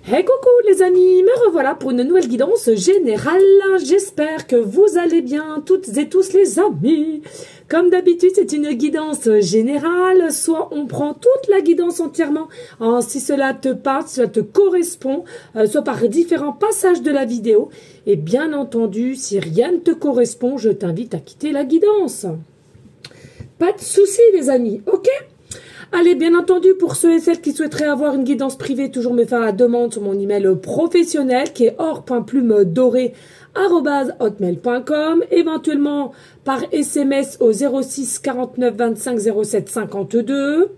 Hey coucou les amis, me revoilà pour une nouvelle guidance générale. J'espère que vous allez bien toutes et tous les amis. Comme d'habitude, c'est une guidance générale, soit on prend toute la guidance entièrement, si cela te parle, si cela te correspond, soit par différents passages de la vidéo. Et bien entendu, si rien ne te correspond, je t'invite à quitter la guidance. Pas de souci les amis, ok? Allez, bien entendu, pour ceux et celles qui souhaiteraient avoir une guidance privée, toujours me faire la demande sur mon email professionnel qui est or.plume-doré@hotmail.com, éventuellement par SMS au 06 49 25 07 52.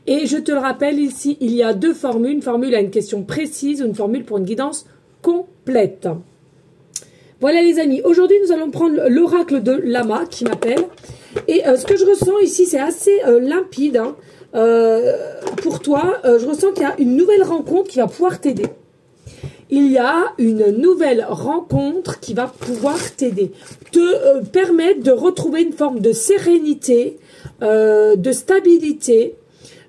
Et je te le rappelle, ici, il y a deux formules. Une formule à une question précise, une formule pour une guidance complète. Voilà les amis, aujourd'hui nous allons prendre l'oracle de Lama qui m'appelle. Et ce que je ressens ici, c'est assez limpide. Hein. Pour toi, je ressens qu'il y a une nouvelle rencontre qui va pouvoir t'aider. Il y a une nouvelle rencontre qui va pouvoir t'aider. Te permettre de retrouver une forme de sérénité, de stabilité,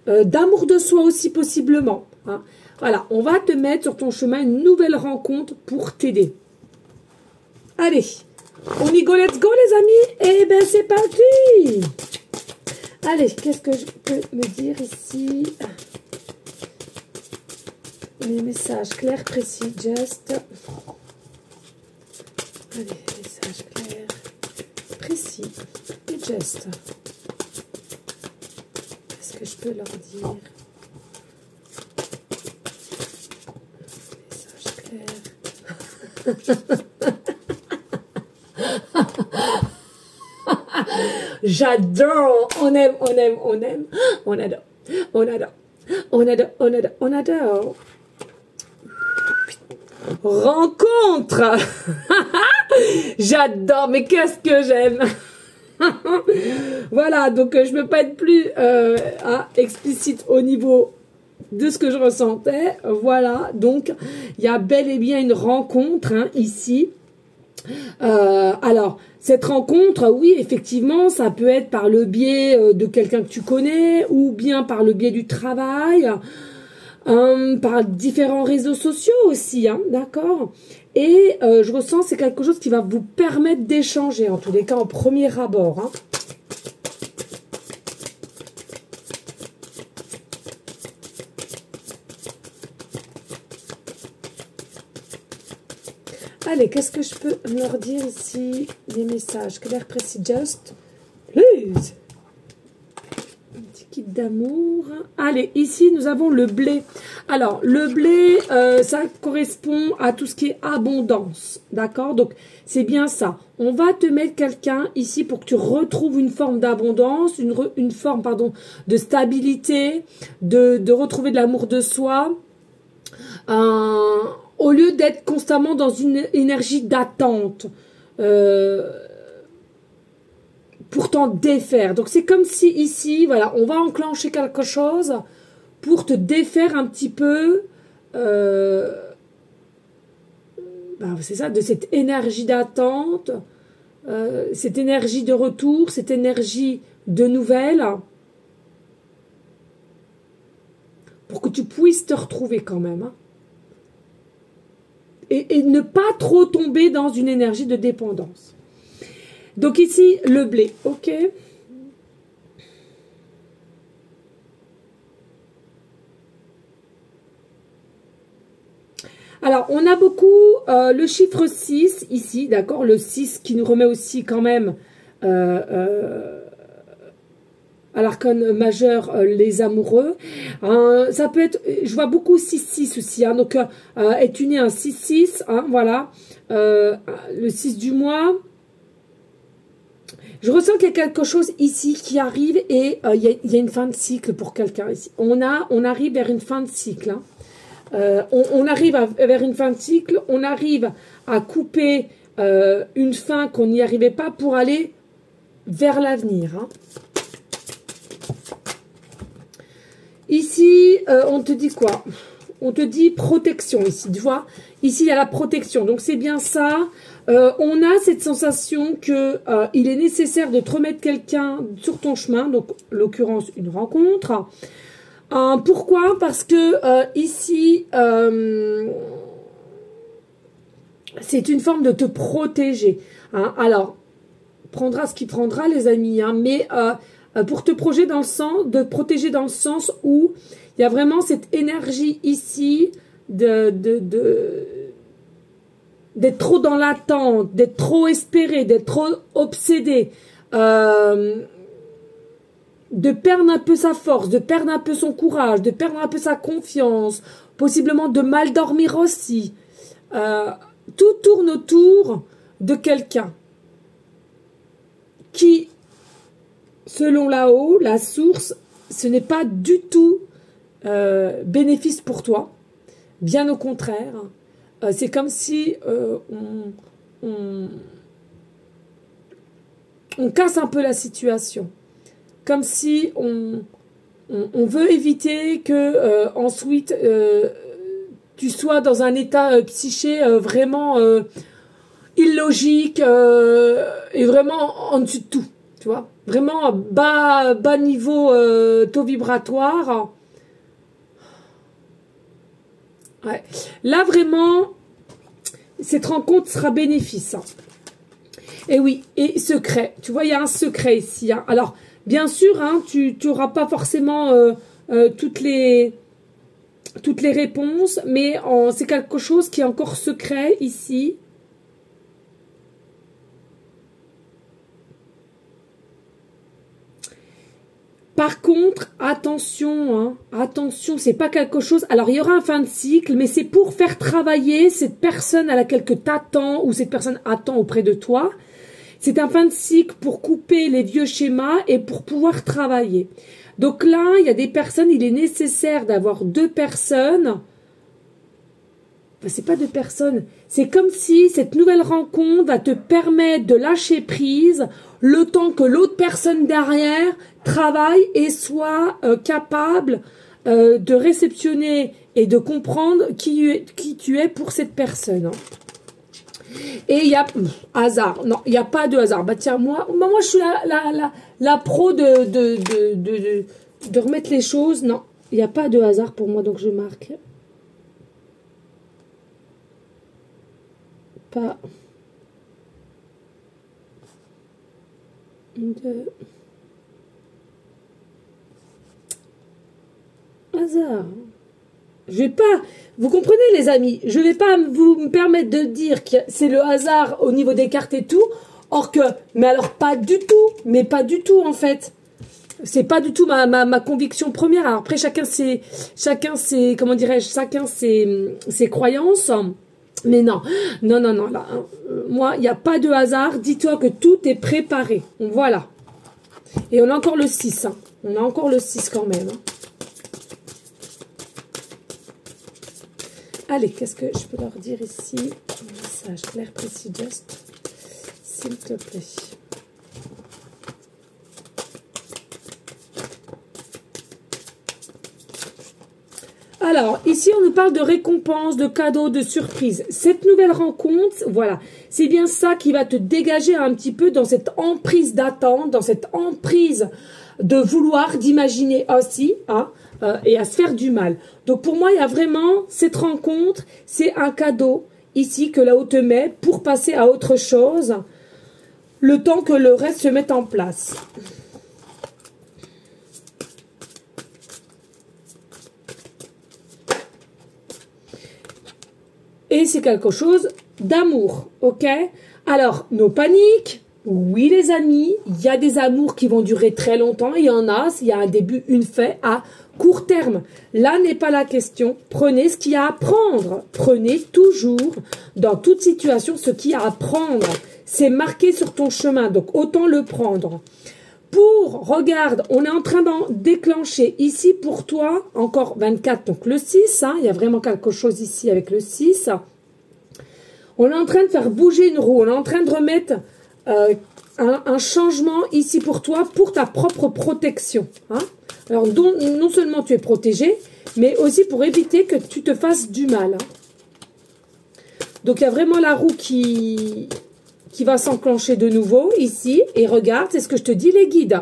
d'amour de soi aussi possiblement. Hein. Voilà, on va te mettre sur ton chemin une nouvelle rencontre pour t'aider. Allez, on y go, let's go les amis. Et ben c'est parti. Allez, qu'est-ce que je peux me dire ici? Les messages clairs, précis, just. Allez, messages clairs, précis et just. Qu'est-ce que je peux leur dire? Messages clairs. J'adore, on aime, on aime, on aime, on adore, on adore, on adore, on adore, on adore. Rencontre. J'adore, mais qu'est-ce que j'aime. Voilà, donc je ne peux pas être plus explicite au niveau de ce que je ressentais. Voilà, donc il y a bel et bien une rencontre hein, ici. Alors, cette rencontre, oui, effectivement, ça peut être par le biais de quelqu'un que tu connais ou bien par le biais du travail, par différents réseaux sociaux aussi, hein, d'accord? Et je ressens c'est quelque chose qui va vous permettre d'échanger, en tous les cas, en premier abord, hein. Allez, qu'est-ce que je peux leur dire ici? Des messages clairs, précis, just. Please. Un petit kit d'amour. Allez, ici, nous avons le blé. Alors, le blé, ça correspond à tout ce qui est abondance. D'accord? Donc, c'est bien ça. On va te mettre quelqu'un ici pour que tu retrouves une forme d'abondance, une forme, pardon, de stabilité, de retrouver de l'amour de soi. Au lieu d'être constamment dans une énergie d'attente pour t'en défaire. Donc, c'est comme si ici, voilà, on va enclencher quelque chose pour te défaire un petit peu, c'est ça, de cette énergie d'attente, cette énergie de retour, cette énergie de nouvelles, pour que tu puisses te retrouver quand même, hein. Et ne pas trop tomber dans une énergie de dépendance. Donc ici, le blé, ok? Alors, on a beaucoup le chiffre 6 ici, d'accord? Le 6 qui nous remet aussi quand même à l'arcane majeur, les amoureux. Ça peut être, je vois beaucoup 6-6 aussi, hein, donc est uni un 6-6, hein, voilà, le 6 du mois. Je ressens qu'il y a quelque chose ici qui arrive et il y a une fin de cycle pour quelqu'un ici. On arrive vers une fin de cycle, hein. On arrive vers une fin de cycle, on arrive à couper une fin qu'on n'y arrivait pas pour aller vers l'avenir, hein. Ici, on te dit quoi? On te dit protection ici, tu vois? Ici, il y a la protection. Donc, c'est bien ça. On a cette sensation que il est nécessaire de te remettre quelqu'un sur ton chemin. Donc, en l'occurrence, une rencontre. Pourquoi? Parce que ici, c'est une forme de te protéger. Hein. Alors, prendra ce qui prendra, les amis, hein, mais pour te protéger dans le sens, où il y a vraiment cette énergie ici d'être trop dans l'attente, d'être trop espéré, d'être trop obsédé, de perdre un peu sa force, de perdre un peu son courage, de perdre un peu sa confiance, possiblement de mal dormir aussi. Tout tourne autour de quelqu'un qui, selon là-haut, la source, ce n'est pas du tout bénéfice pour toi. Bien au contraire. C'est comme si on casse un peu la situation. Comme si on veut éviter que ensuite tu sois dans un état psyché vraiment illogique et vraiment en dessus de tout, tu vois, vraiment bas niveau taux vibratoire. Ouais. Là vraiment, cette rencontre sera bénéfice. Hein. Et oui, et secret. Tu vois, il y a un secret ici. Hein. Alors, bien sûr, hein, tu n'auras pas forcément toutes les réponses, mais c'est quelque chose qui est encore secret ici. Par contre, attention, hein, attention, c'est pas quelque chose... Alors, il y aura un fin de cycle, mais c'est pour faire travailler cette personne à laquelle tu attends ou cette personne attend auprès de toi. C'est un fin de cycle pour couper les vieux schémas et pour pouvoir travailler. Donc là, il y a des personnes, il est nécessaire d'avoir 2 personnes. Enfin, c'est pas 2 personnes. C'est comme si cette nouvelle rencontre va te permettre de lâcher prise le temps que l'autre personne derrière travaille et soit capable de réceptionner et de comprendre qui tu es pour cette personne. Hein. Et il y a hasard. Non, il n'y a pas de hasard. Bah tiens, moi je suis la pro de remettre les choses. Non, il n'y a pas de hasard pour moi, donc je marque. Pas de hasard. Je vais pas, vous comprenez les amis, je vais pas vous me permettre de dire que c'est le hasard au niveau des cartes et tout, or que, mais alors pas du tout, mais pas du tout en fait. C'est pas du tout ma conviction première. Alors après chacun ses comment dirais-je, chacun ses croyances. Mais non, là, moi, il n'y a pas de hasard. Dis-toi que tout est préparé. Voilà. Et on a encore le 6. Hein. On a encore le 6 quand même. Hein. Allez, qu'est-ce que je peux leur dire ici? Un message clair, précis, just. S'il te plaît. Alors, ici, on nous parle de récompenses, de cadeaux, de surprises. Cette nouvelle rencontre, voilà, c'est bien ça qui va te dégager un petit peu dans cette emprise d'attente, dans cette emprise de vouloir, d'imaginer aussi, hein, et à se faire du mal. Donc, pour moi, il y a vraiment cette rencontre, c'est un cadeau ici que là-haut te met pour passer à autre chose, le temps que le reste se mette en place. Et c'est quelque chose d'amour, ok? Alors, nos paniques, oui les amis, il y a des amours qui vont durer très longtemps, il y en a, il y a un début, une fin à court terme. Là n'est pas la question, prenez ce qu'il y a à prendre. Prenez toujours, dans toute situation, ce qu'il y a à prendre. C'est marqué sur ton chemin, donc autant le prendre. Regarde, on est en train d'en déclencher ici pour toi, encore 24, donc le 6, hein, il y a vraiment quelque chose ici avec le 6. On est en train de faire bouger une roue, on est en train de remettre un changement ici pour toi, pour ta propre protection. Hein. Alors, non seulement tu es protégé, mais aussi pour éviter que tu te fasses du mal. Hein. Donc, il y a vraiment la roue qui va s'enclencher de nouveau ici. Et regarde, c'est ce que je te dis, les guides.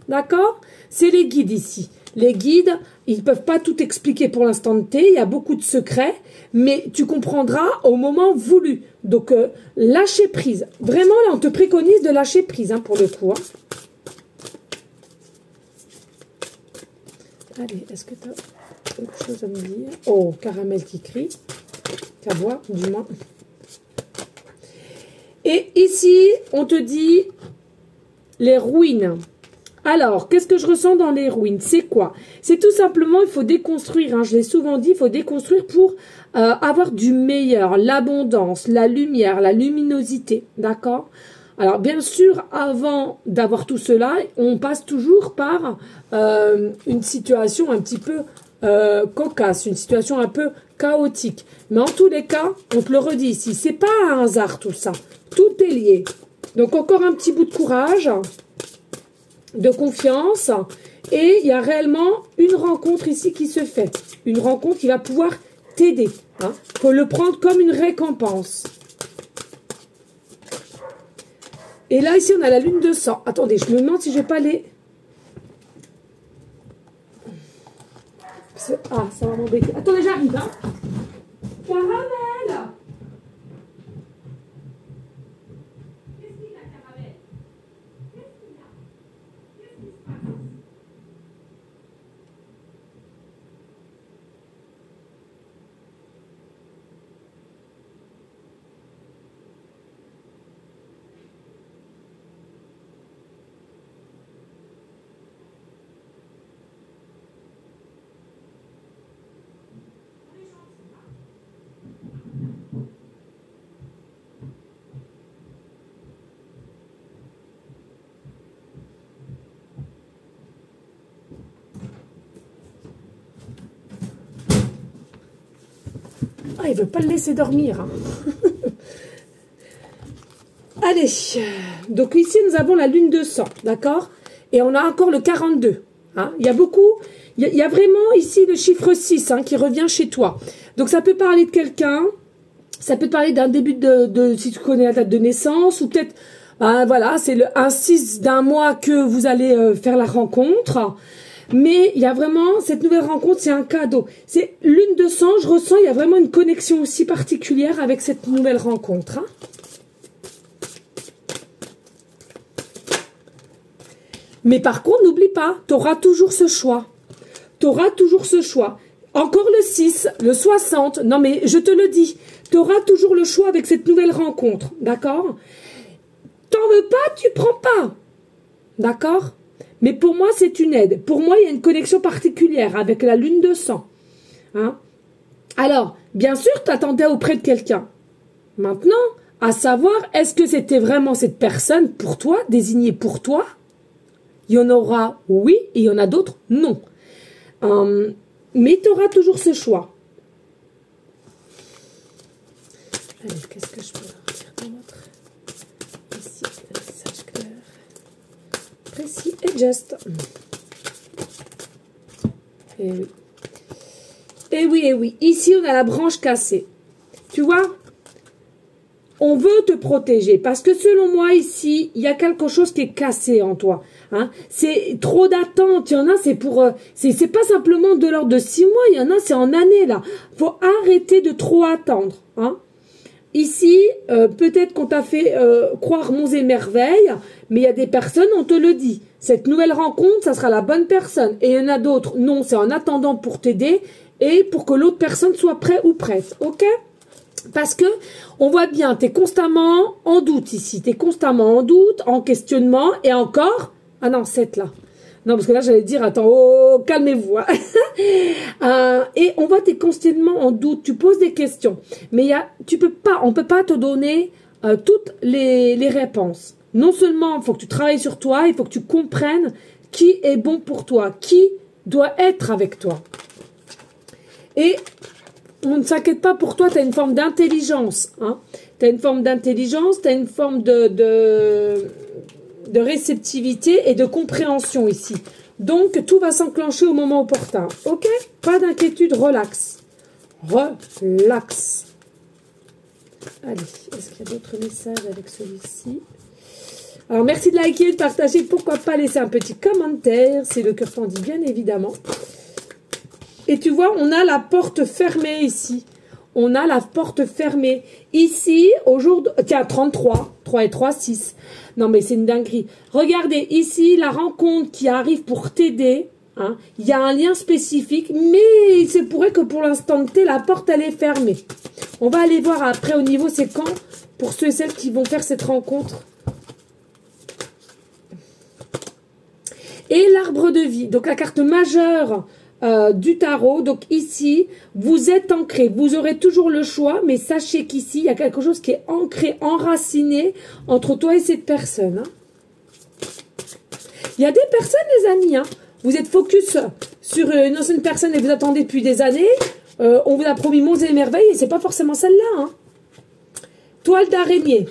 D'accord? C'est les guides ici. les guides, ils ne peuvent pas tout expliquer pour l'instant T, il y a beaucoup de secrets, mais tu comprendras au moment voulu. Donc, lâcher prise. Vraiment, là, on te préconise de lâcher prise, hein, pour le coup. Hein. Allez, est-ce que tu as autre chose à me dire? Oh, caramel qui crie. Qu'à boire, du moins. Et ici, on te dit les ruines. Alors, qu'est-ce que je ressens dans les ruines? C'est quoi? C'est tout simplement, il faut déconstruire. Hein, je l'ai souvent dit, il faut déconstruire pour avoir du meilleur, l'abondance, la lumière, la luminosité. D'accord? Alors, bien sûr, avant d'avoir tout cela, on passe toujours par une situation un petit peu cocasse, une situation un peu chaotique. Mais en tous les cas, on te le redit ici, c'est pas un hasard tout ça. Tout est lié. Donc, encore un petit bout de courage, de confiance. Et il y a réellement une rencontre ici qui se fait. Une rencontre qui va pouvoir t'aider. Hein. Faut le prendre comme une récompense. Et là, ici, on a la lune de sang. Attendez, je me demande si je vais pas les... Ah, ça va m'embêter. Attendez, j'arrive. Hein. Caramel! Qu'est-ce qu'il y a, Caramel? Qu'est-ce qu'il y a? Qu'est-ce qui se passe? Ah, il veut pas le laisser dormir. Hein. Allez, donc ici nous avons la lune de sang, d'accord? Et on a encore le 42. Hein. Il y a beaucoup, il y a vraiment ici le chiffre 6 hein, qui revient chez toi. Donc ça peut parler de quelqu'un, ça peut parler d'un début si tu connais la date de naissance, ou peut-être, voilà, c'est un 6 d'un mois que vous allez faire la rencontre. Mais il y a vraiment, cette nouvelle rencontre, c'est un cadeau. C'est lune de sang, je ressens, il y a vraiment une connexion aussi particulière avec cette nouvelle rencontre. Hein. Mais par contre, n'oublie pas, tu auras toujours ce choix. Tu auras toujours ce choix. Encore le 6, le 60, non mais je te le dis, tu auras toujours le choix avec cette nouvelle rencontre, d'accord? T'en veux pas, tu prends pas, d'accord? Mais pour moi, c'est une aide. Pour moi, il y a une connexion particulière avec la lune de sang. Hein? Alors, bien sûr, tu attendais auprès de quelqu'un. Maintenant, à savoir, est-ce que c'était vraiment cette personne pour toi, désignée pour toi? Il y en aura oui, et il y en a d'autres non. Mais tu auras toujours ce choix. Allez, qu'est-ce que je peux leur dire d'autre? Ici, le message clair. Précis et juste. Et oui. Et oui, et oui. Ici, on a la branche cassée. Tu vois? On veut te protéger. Parce que selon moi, ici, il y a quelque chose qui est cassé en toi. Hein? C'est trop d'attente. Il y en a, c'est pour... c'est pas simplement de l'ordre de 6 mois. Il y en a, c'est en années, là. Faut arrêter de trop attendre. Hein? Ici, peut-être qu'on t'a fait croire monts et merveilles, mais il y a des personnes, on te le dit. Cette nouvelle rencontre, ça sera la bonne personne. Et il y en a d'autres, non, c'est en attendant pour t'aider et pour que l'autre personne soit prêt ou prête. Ok? Parce que on voit bien, tu es constamment en doute ici. Tu es constamment en doute, en questionnement et encore... Ah non, 7 là. Non, parce que là, j'allais dire, attends, oh, calmez-vous. Et on voit tes constamment en doute, tu poses des questions. Mais on peut pas te donner toutes les réponses. Non seulement, il faut que tu travailles sur toi, il faut que tu comprennes qui est bon pour toi, qui doit être avec toi. Et on ne s'inquiète pas pour toi, tu as une forme d'intelligence. Hein. Tu as une forme d'intelligence, tu as une forme de réceptivité et de compréhension ici. Donc, tout va s'enclencher au moment opportun. Ok? Pas d'inquiétude, relax. Relax. Allez, est-ce qu'il y a d'autres messages avec celui-ci? Alors, merci de liker, de partager. Pourquoi pas laisser un petit commentaire. C'est le cœur tendu, bien évidemment. Et tu vois, on a la porte fermée ici. On a la porte fermée. Ici, au jour de... Tiens, 33. 3 et 3, 6. Non, mais c'est une dinguerie. Regardez, ici, la rencontre qui arrive pour t'aider. Hein, il y a un lien spécifique, mais il se pourrait que pour l'instant T, la porte, elle est fermée. On va aller voir après au niveau, c'est quand, pour ceux et celles qui vont faire cette rencontre. Et l'arbre de vie. Donc, la carte majeure du tarot. Donc ici, vous êtes ancré. Vous aurez toujours le choix, mais sachez qu'ici, il y a quelque chose qui est ancré, enraciné entre toi et cette personne. Hein. Il y a des personnes, les amis, hein, vous êtes focus sur une ancienne personne et vous attendez depuis des années. On vous a promis monts et merveilles et c'est pas forcément celle-là. Hein. Toile d'araignée.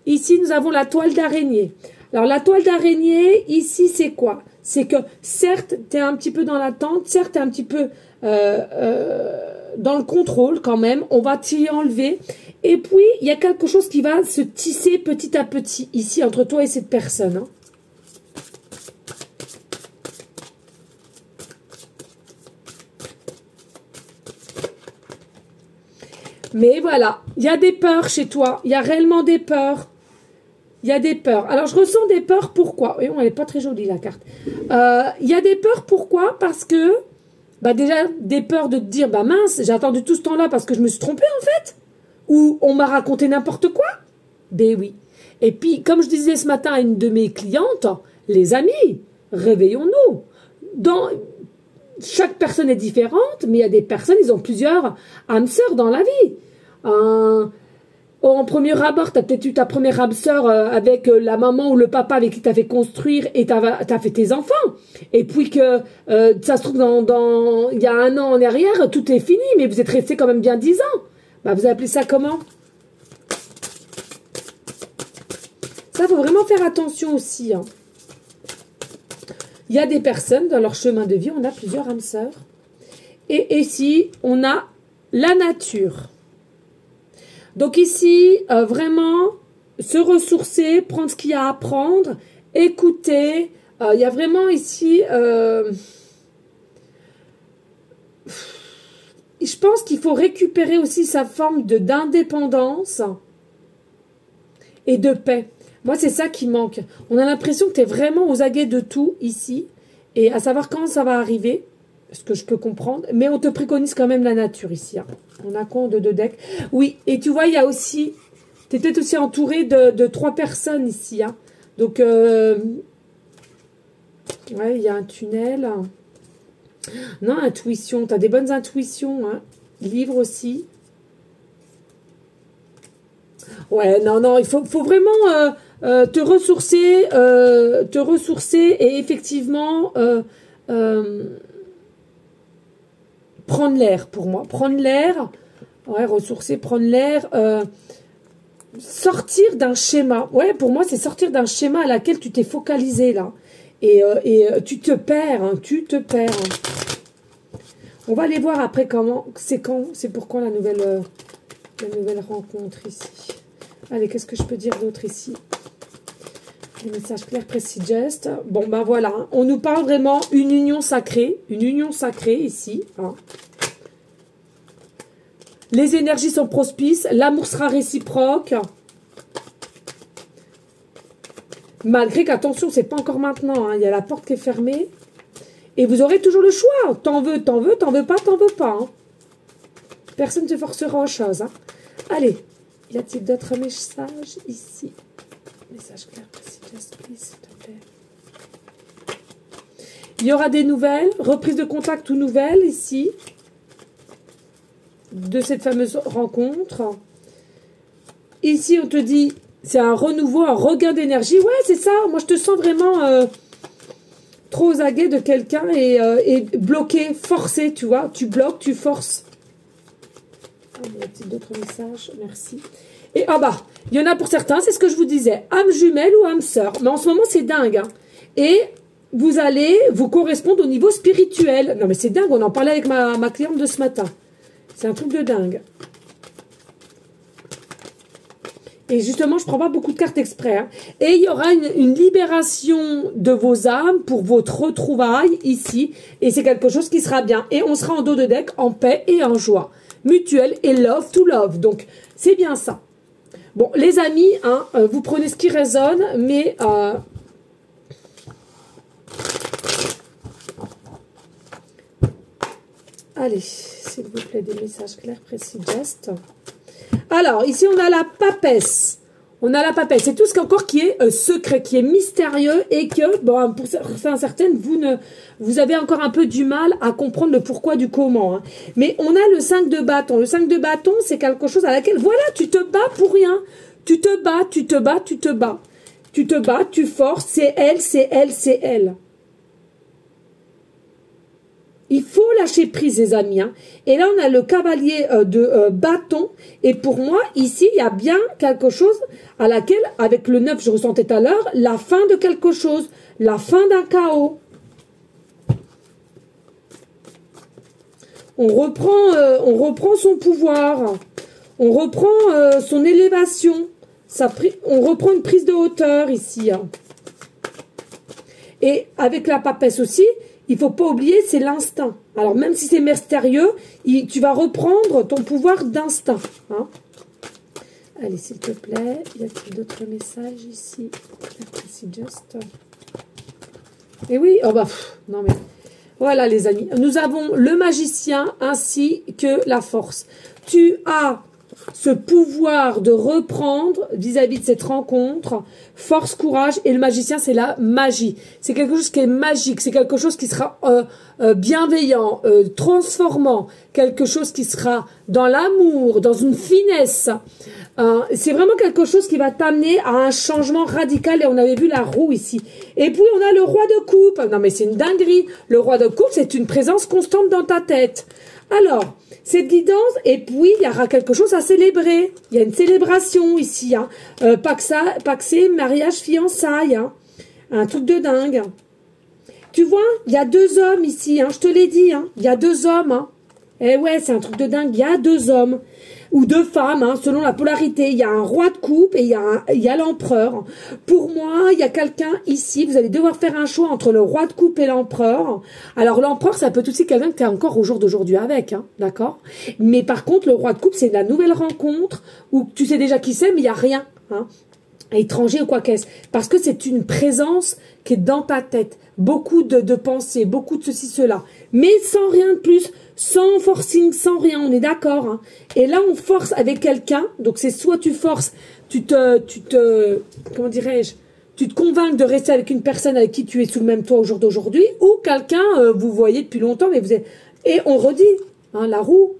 Ici, nous avons la toile d'araignée. Alors, la toile d'araignée, ici, c'est quoi? C'est que, certes, tu es un petit peu dans l'attente, certes, tu es un petit peu dans le contrôle quand même. On va t'y enlever. Et puis, il y a quelque chose qui va se tisser petit à petit ici entre toi et cette personne. Hein. Mais voilà, il y a des peurs chez toi. Il y a réellement des peurs. Il y a des peurs. Alors, je ressens des peurs. Pourquoi? Oui, elle n'est pas très jolie, la carte. Il y a des peurs. Pourquoi? Parce que, bah déjà, des peurs de te dire, bah mince, j'ai attendu tout ce temps-là parce que je me suis trompée, en fait. Ou on m'a raconté n'importe quoi. Ben oui. Et puis, comme je disais ce matin à une de mes clientes, les amis, réveillons-nous. Chaque personne est différente, mais il y a des personnes, ils ont plusieurs âmes sœurs dans la vie. En premier abord, tu as peut-être eu ta première âme sœur avec la maman ou le papa avec qui tu as fait construire et tu as fait tes enfants. Et puis que ça se trouve il y a un an en arrière, tout est fini, mais vous êtes resté quand même bien 10 ans. Bah, vous appelez ça comment? Ça, il faut vraiment faire attention aussi. Hein. Il y a des personnes, dans leur chemin de vie, on a plusieurs âmes sœurs. Et ici, on a la nature. Donc ici, vraiment, se ressourcer, prendre ce qu'il y a à prendre, écouter. Il y a vraiment ici... je pense qu'il faut récupérer aussi sa forme d'indépendance et de paix. Moi, c'est ça qui manque. On a l'impression que tu es vraiment aux aguets de tout ici. Et à savoir quand ça va arriver, ce que je peux comprendre. Mais on te préconise quand même la nature ici. Hein. On a quoi de 2 decks? Oui, et tu vois, il y a aussi... Tu es peut-être aussi entouré de 3 personnes ici. Hein. Donc, ouais, il y a un tunnel. Non, intuition. Tu as des bonnes intuitions. Hein. Livre aussi. Ouais, non, il faut vraiment... te ressourcer et effectivement prendre l'air pour moi. Prendre l'air, ouais, ressourcer, prendre l'air, sortir d'un schéma. Ouais, pour moi, c'est sortir d'un schéma à laquelle tu t'es focalisé là. Et tu te perds, hein, tu te perds. On va aller voir après c'est pour quand la nouvelle rencontre ici. Allez, qu'est-ce que je peux dire d'autre ici? Les messages clairs, précis, just. Bon, ben voilà. Hein. On nous parle vraiment une union sacrée. Une union sacrée ici. Hein. Les énergies sont prospices. L'amour sera réciproque. Malgré qu'attention, c'est pas encore maintenant. Hein. Il y a la porte qui est fermée. Et vous aurez toujours le choix. T'en veux, t'en veux pas, t'en veux pas. Hein. Personne ne se forcera aux choses. Hein. Allez. Y a-t-il d'autres messages ici? Message clair, précis, just please, s'il te plaît. Il y aura des nouvelles, reprise de contact ou nouvelles ici, de cette fameuse rencontre. Ici, on te dit, c'est un renouveau, un regain d'énergie. Ouais, c'est ça. Moi, je te sens vraiment trop aux aguets de quelqu'un et bloqué, forcé, tu vois. Tu bloques, tu forces. Il y a d'autres messages, merci. Et ah bah, il y en a pour certains, c'est ce que je vous disais, âme jumelle ou âme sœur. Mais en ce moment, c'est dingue. Hein. Et vous allez vous correspondre au niveau spirituel. Non mais c'est dingue, on en parlait avec ma cliente de ce matin. C'est un truc de dingue. Et justement, je prends pas beaucoup de cartes exprès. Hein. Et il y aura une libération de vos âmes pour votre retrouvaille ici. Et c'est quelque chose qui sera bien. Et on sera en dos de deck en paix et en joie. Mutuelle et love to love. Donc, c'est bien ça. Bon, les amis, hein, vous prenez ce qui résonne, mais... allez, s'il vous plaît, des messages clairs, précis, gestes. Alors, ici, on a la papesse. On a la papesse. C'est tout ce encore qui est secret, qui est mystérieux et que, bon, pour certaines, vous avez encore un peu du mal à comprendre le pourquoi du comment. Hein. Mais on a le 5 de bâton. Le 5 de bâton, c'est quelque chose à laquelle, voilà, tu te bats pour rien. Tu te bats, tu te bats, tu te bats. Tu te bats, tu forces, c'est elle, c'est elle, c'est elle. Il faut lâcher prise, les amis. Hein. Et là, on a le cavalier de bâton. Et pour moi, ici, il y a bien quelque chose à laquelle, avec le 9, je ressentais tout à l'heure, la fin de quelque chose. La fin d'un chaos. On reprend son pouvoir. On reprend son élévation. On reprend une prise de hauteur ici. Hein. Et avec la papesse aussi... Il ne faut pas oublier, c'est l'instinct. Alors, même si c'est mystérieux, tu vas reprendre ton pouvoir d'instinct. Hein. Allez, s'il te plaît, y a-t-il d'autres messages ici? Just. Et oui, oh bah, non mais... Voilà, les amis. Nous avons le magicien ainsi que la force. Tu as ce pouvoir de reprendre vis-à-vis de cette rencontre, force, courage, et le magicien, c'est la magie. C'est quelque chose qui est magique, c'est quelque chose qui sera bienveillant, transformant, quelque chose qui sera dans l'amour, dans une finesse. C'est vraiment quelque chose qui va t'amener à un changement radical, et on avait vu la roue ici. Et puis, on a le roi de coupe. Non, mais c'est une dinguerie. Le roi de coupe, c'est une présence constante dans ta tête. Alors, cette guidance, et puis il y aura quelque chose à célébrer. Il y a une célébration ici. Hein. Paxé, mariage, fiançailles. Hein. Un truc de dingue. Tu vois, il y a 2 hommes ici. Hein. Je te l'ai dit. Hein. Il y a 2 hommes. Hein. Eh ouais, c'est un truc de dingue. Il y a 2 hommes. Ou 2 femmes, hein, selon la polarité. Il y a un roi de coupe et il y a l'empereur. Pour moi, il y a quelqu'un ici. Vous allez devoir faire un choix entre le roi de coupe et l'empereur. Alors, l'empereur, ça peut être aussi quelqu'un que tu es encore au jour d'aujourd'hui avec. Hein, d'accord. Mais par contre, le roi de coupe, c'est la nouvelle rencontre où tu sais déjà qui c'est, mais il n'y a rien. Hein, étranger ou quoi qu'est-ce. Parce que c'est une présence qui est dans ta tête. Beaucoup de pensées, beaucoup de ceci, cela. Mais sans rien de plus. Sans forcing, sans rien, on est d'accord. Hein. Et là, on force avec quelqu'un. Donc, c'est soit tu forces, comment dirais-je, tu te convaincs de rester avec une personne avec qui tu es sous le même toit au jour d'aujourd'hui, ou quelqu'un, vous voyez depuis longtemps, mais vous êtes... Et on redit, hein, la roue.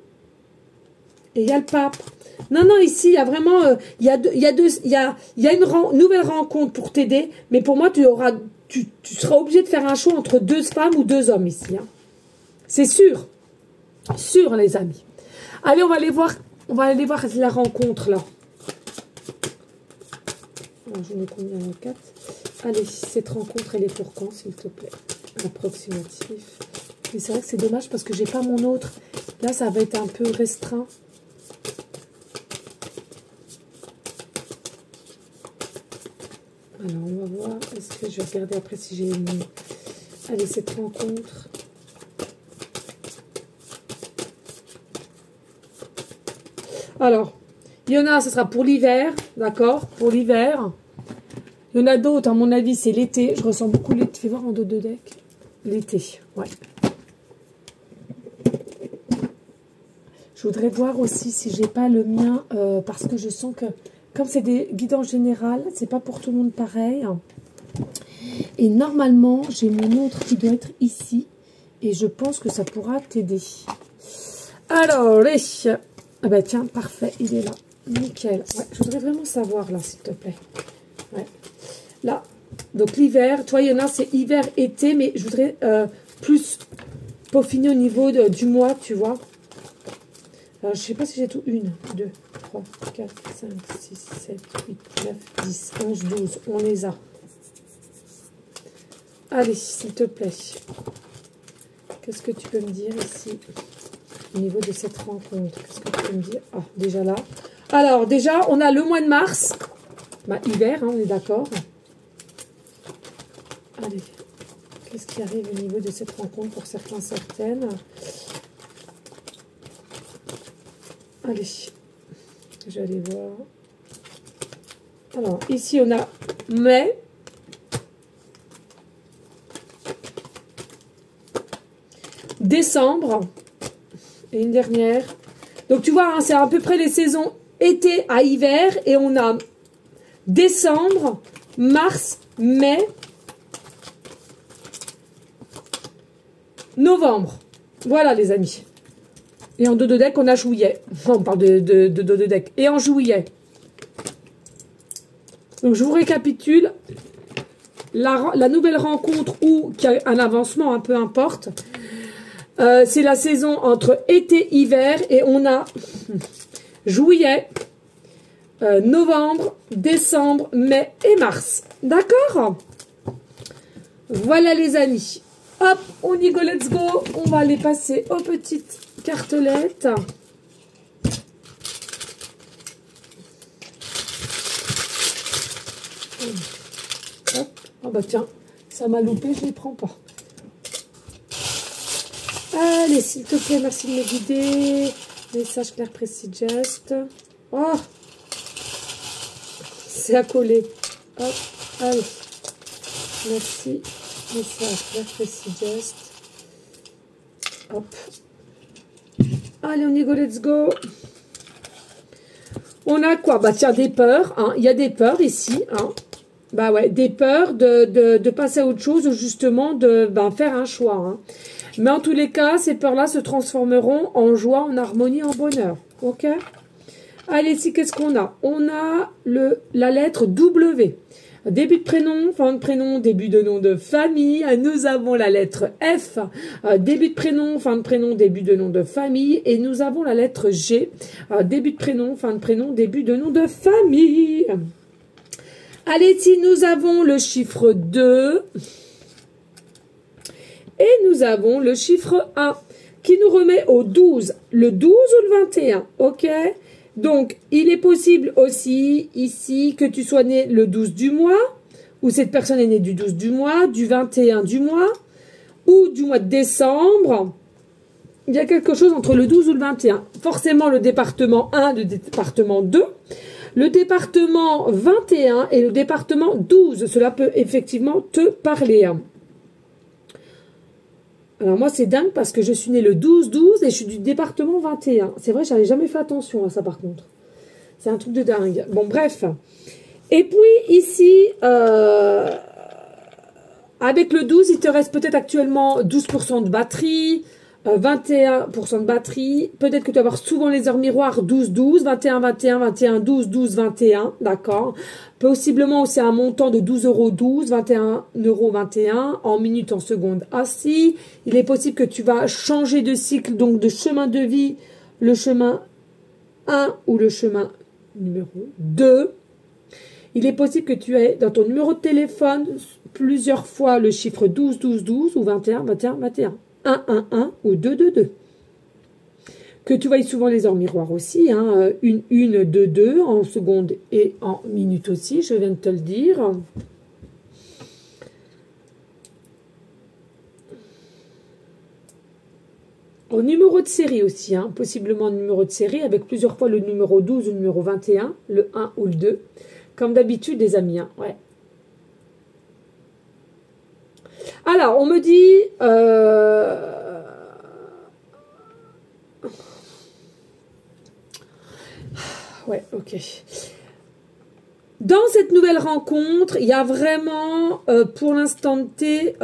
Et il y a le pape. Non, non, ici, il y a vraiment... il y a une nouvelle rencontre pour t'aider, mais pour moi, tu seras obligé de faire un choix entre 2 femmes ou 2 hommes ici. Hein. C'est sûr. Sûr, les amis. Allez, on va aller voir la rencontre, là. Alors, je mets combien en 4. Allez, cette rencontre, elle est pour quand, s'il te plaît? Approximatif. Mais c'est vrai que c'est dommage parce que j'ai pas mon autre. Là, ça va être un peu restreint. Alors, on va voir. Est-ce que je vais regarder après si j'ai une... Allez, cette rencontre... Alors, il y en a, ce sera pour l'hiver, d'accord? Pour l'hiver. Il y en a d'autres, à mon avis, c'est l'été. Je ressens beaucoup l'été. Fais voir en dos de deck. L'été, ouais. Je voudrais voir aussi si j'ai pas le mien, parce que je sens que, comme c'est des guidances générales, c'est pas pour tout le monde pareil. Et normalement, j'ai mon autre qui doit être ici. Et je pense que ça pourra t'aider. Alors, les... Ah bah tiens, parfait, il est là. Nickel. Ouais, je voudrais vraiment savoir là, s'il te plaît. Ouais. Là, donc l'hiver, toi, il y en a, c'est hiver, été, mais je voudrais plus peaufiner au niveau du mois, tu vois. Alors, je sais pas si j'ai tout. 1, 2, 3, 4, 5, 6, 7, 8, 9, 10, 11, 12. On les a. Allez, s'il te plaît. Qu'est-ce que tu peux me dire ici? Au niveau de cette rencontre, qu'est-ce que tu peux me dire? Ah, déjà là. Alors, déjà, on a le mois de mars. Bah, hiver, hein, on est d'accord. Allez. Qu'est-ce qui arrive au niveau de cette rencontre pour certains, certaines? Allez. Je vais aller voir. Alors, ici, on a mai. Décembre. Et une dernière. Donc, tu vois, hein, c'est à peu près les saisons été à hiver. Et on a décembre, mars, mai, novembre. Voilà, les amis. Et en dos de deck, on a juillet. Enfin, on parle de dos de deck. Et en juillet. Donc, je vous récapitule. La nouvelle rencontre ou qu'il y a un avancement, hein, peu importe. C'est la saison entre été et hiver. Et on a juillet, novembre, décembre, mai et mars. D'accord? Voilà, les amis. Hop, on y go, let's go. On va aller passer aux petites cartelettes. Hop. Oh bah tiens, ça m'a loupé, je ne les prends pas. Allez, s'il te plaît, merci de me guider. Message clair, précis, geste. Oh, c'est à coller. Hop, allez. Merci. Message clair, précis, geste. Hop. Allez, on y go, let's go. On a quoi? Bah tiens, des peurs. Hein. Il y a des peurs ici. Hein. Bah ouais, des peurs de passer à autre chose ou justement de faire un choix. Hein. Mais en tous les cas, ces peurs-là se transformeront en joie, en harmonie, en bonheur. Ok? Allez, ici, qu'est-ce qu'on a? On a la lettre W. Début de prénom, fin de prénom, début de nom de famille. Nous avons la lettre F. Début de prénom, fin de prénom, début de nom de famille. Et nous avons la lettre G. Début de prénom, fin de prénom, début de nom de famille. Allez, ici, nous avons le chiffre 2. Et nous avons le chiffre 1 qui nous remet au 12. Le 12 ou le 21, ok? Donc, il est possible aussi ici que tu sois né le 12 du mois, ou cette personne est née du 12 du mois, du 21 du mois, ou du mois de décembre. Il y a quelque chose entre le 12 ou le 21. Forcément, le département 1, le département 2, le département 21 et le département 12. Cela peut effectivement te parler. Alors moi, c'est dingue parce que je suis née le 12-12 et je suis du département 21. C'est vrai, j'avais jamais fait attention à ça par contre. C'est un truc de dingue. Bon, bref. Et puis ici, avec le 12, il te reste peut-être actuellement 12% de batterie, 21% de batterie. Peut-être que tu vas avoir souvent les heures miroirs 12-12, 21-21, 21-12, 12-21, d'accord. Possiblement aussi un montant de 12,12 €, 21,21 € en minutes, en secondes assis. Il est possible que tu vas changer de cycle, donc de chemin de vie, le chemin 1 ou le chemin numéro 2. Il est possible que tu aies dans ton numéro de téléphone plusieurs fois le chiffre 12-12-12 ou 21-21-21. 1-1-1 ou 2-2-2. Que tu voyes souvent les heures miroirs aussi, hein, 1-2-2 en secondes et en minutes aussi, je viens de te le dire. Au numéro de série aussi, hein, possiblement numéro de série avec plusieurs fois le numéro 12 ou le numéro 21, le 1 ou le 2. Comme d'habitude, les amis, hein, ouais. Alors, on me dit... Ouais, ok. Dans cette nouvelle rencontre, il y a vraiment, pour l'instant T,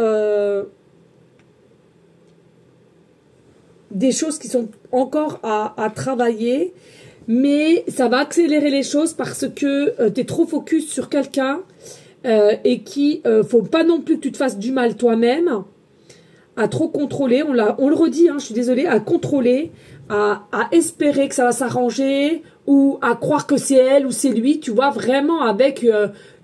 des choses qui sont encore à travailler, mais ça va accélérer les choses parce que tu es trop focus sur quelqu'un et qu'il faut pas non plus que tu te fasses du mal toi-même, à trop contrôler, on le redit, hein, je suis désolée, à contrôler, à espérer que ça va s'arranger, ou à croire que c'est elle ou c'est lui, tu vois, vraiment avec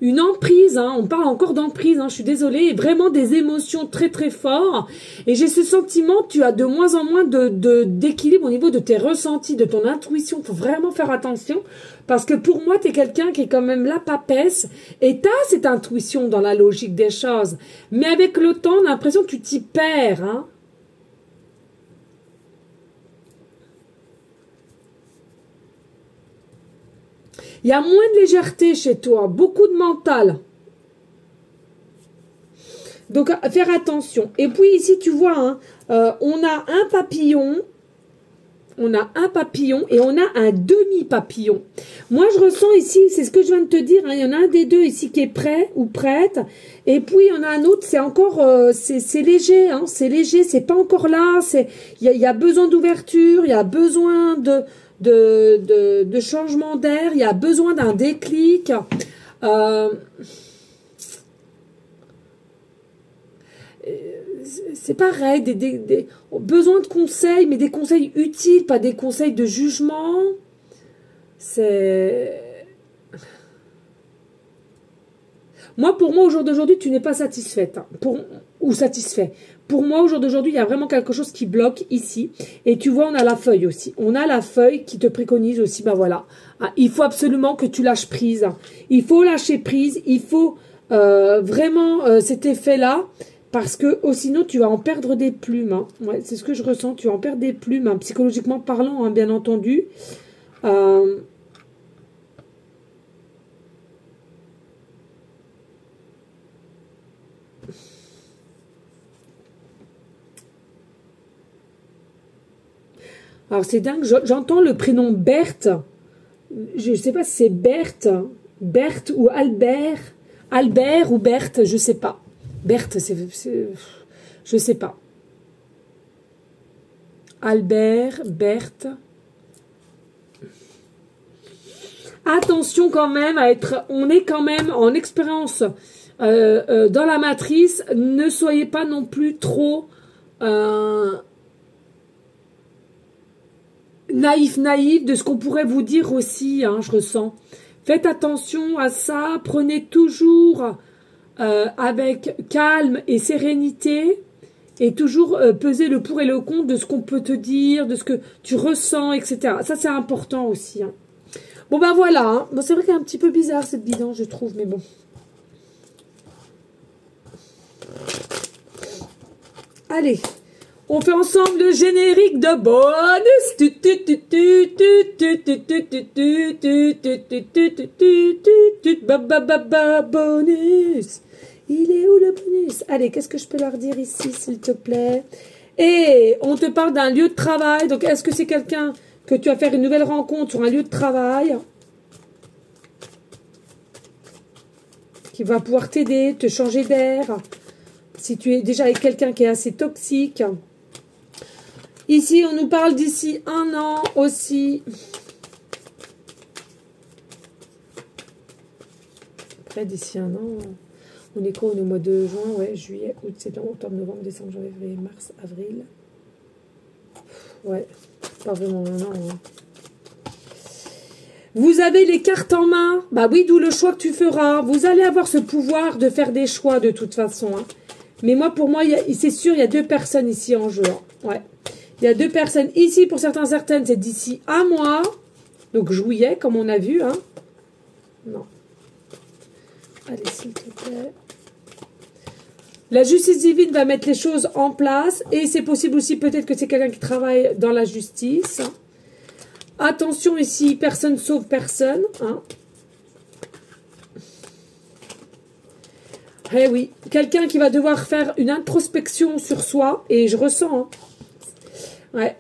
une emprise, hein, on parle encore d'emprise, hein, je suis désolée, vraiment des émotions très très fortes, et j'ai ce sentiment, tu as de moins en moins d'équilibre au niveau de tes ressentis, de ton intuition, faut vraiment faire attention, parce que pour moi, tu es quelqu'un qui est quand même la papesse, et tu as cette intuition dans la logique des choses, mais avec le temps, on a l'impression que tu t'y perds, hein. Il y a moins de légèreté chez toi, beaucoup de mental. Donc, faire attention. Et puis ici, tu vois, hein, on a un papillon et on a un demi-papillon. Moi, je ressens ici, c'est ce que je viens de te dire, hein, il y en a un des deux ici qui est prêt ou prête. Et puis, il y en a un autre, c'est encore, c'est léger, hein, c'est léger, c'est pas encore là. Il y a besoin d'ouverture, il y a besoin de changement d'air, il y a besoin d'un déclic. C'est pareil, besoin de conseils, mais des conseils utiles, pas des conseils de jugement. Moi, pour moi, au jour d'aujourd'hui, tu n'es pas satisfaite, hein, ou satisfait. Pour moi, au jour d'aujourd'hui, il y a vraiment quelque chose qui bloque ici. Et tu vois, on a la feuille aussi. On a la feuille qui te préconise aussi, ben voilà. Ah, il faut absolument que tu lâches prise. Il faut lâcher prise. Il faut vraiment cet effet-là. Parce que sinon, tu vas en perdre des plumes. Hein. Ouais, c'est ce que je ressens. Tu vas en perdre des plumes, hein, psychologiquement parlant, hein, bien entendu. Alors, c'est dingue. J'entends le prénom Berthe. Je ne sais pas si c'est Berthe. Berthe ou Albert. Albert ou Berthe, je ne sais pas. Berthe, je sais pas. Albert, Berthe. Attention quand même à être, on est quand même en expérience dans la matrice. Ne soyez pas non plus trop naïf de ce qu'on pourrait vous dire aussi, hein, je ressens. Faites attention à ça. Prenez toujours avec calme et sérénité, et toujours peser le pour et le contre de ce qu'on peut te dire, de ce que tu ressens, etc. Ça, c'est important aussi. Hein. Bon, ben voilà. Hein. Bon, c'est vrai qu'elle est un petit peu bizarre, cette guidance, je trouve, mais bon. Allez, on fait ensemble le générique de bonus. Bonus. Il est où le bonus? Allez, qu'est-ce que je peux leur dire ici, s'il te plaît? Et on te parle d'un lieu de travail. Donc, est-ce que c'est quelqu'un que tu vas faire une nouvelle rencontre sur un lieu de travail qui va pouvoir t'aider, te changer d'air? Si tu es déjà avec quelqu'un qui est assez toxique. Ici, on nous parle d'ici 1 an aussi. Après, d'ici 1 an... On est quoi? On est au mois de juin, ouais, juillet, août, septembre, octobre, novembre, décembre, janvier, février, mars, avril. Ouais, pas vraiment un an. Hein. Vous avez les cartes en main. Bah oui, d'où le choix que tu feras. Vous allez avoir ce pouvoir de faire des choix de toute façon. Hein. Mais moi, pour moi, c'est sûr, il y a 2 personnes ici en jeu. Hein. Ouais. Il y a 2 personnes ici. Pour certaines, c'est d'ici 1 mois. Donc juillet, comme on a vu. Hein. Non. Allez, s'il te plaît. La justice divine va mettre les choses en place. Et c'est possible aussi, peut-être que c'est quelqu'un qui travaille dans la justice. Attention ici, personne sauve personne. Hein. Eh oui, quelqu'un qui va devoir faire une introspection sur soi. Et je ressens. Hein. Ouais.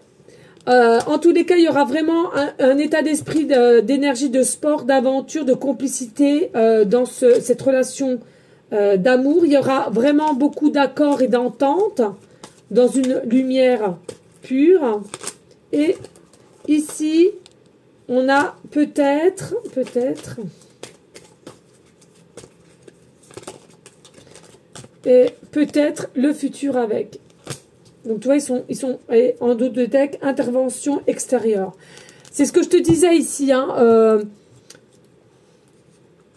En tous les cas, il y aura vraiment un état d'esprit d'énergie, de sport, d'aventure, de complicité dans cette relation d'amour. Il y aura vraiment beaucoup d'accords et d'entente dans une lumière pure. Et ici, on a peut-être le futur avec. Donc, tu vois, ils sont en dos de deck, intervention extérieure. C'est ce que je te disais ici, hein,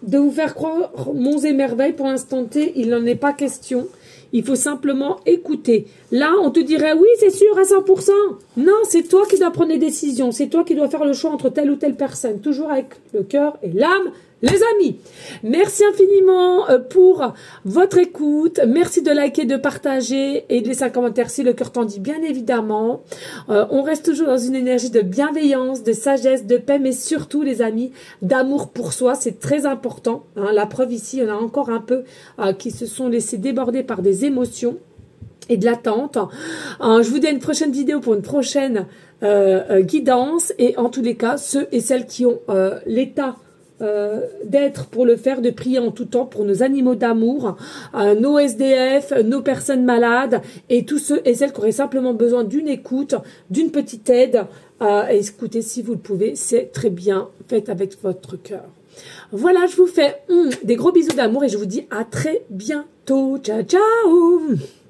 de vous faire croire monts et merveilles. Pour l'instant T, il n'en est pas question. Il faut simplement écouter. Là, on te dirait, oui, c'est sûr, à 100%. Non, c'est toi qui dois prendre les décisions. C'est toi qui dois faire le choix entre telle ou telle personne. Toujours avec le cœur et l'âme, les amis. Merci infiniment pour votre écoute. Merci de liker, de partager et de laisser un commentaire si le cœur t'en dit, bien évidemment. On reste toujours dans une énergie de bienveillance, de sagesse, de paix, mais surtout, les amis, d'amour pour soi. C'est très important. Hein. La preuve ici, il y en a encore un peu qui se sont laissés déborder par des émotions et de l'attente. Je vous dis à une prochaine vidéo pour une prochaine guidance. Et en tous les cas, ceux et celles qui ont l'état d'être pour le faire, de prier en tout temps pour nos animaux d'amour, nos SDF, nos personnes malades et tous ceux et celles qui auraient simplement besoin d'une écoute, d'une petite aide. Écoutez, si vous le pouvez, c'est très bien, faites avec votre cœur. Voilà, je vous fais des gros bisous d'amour et je vous dis à très bientôt. Ciao, ciao!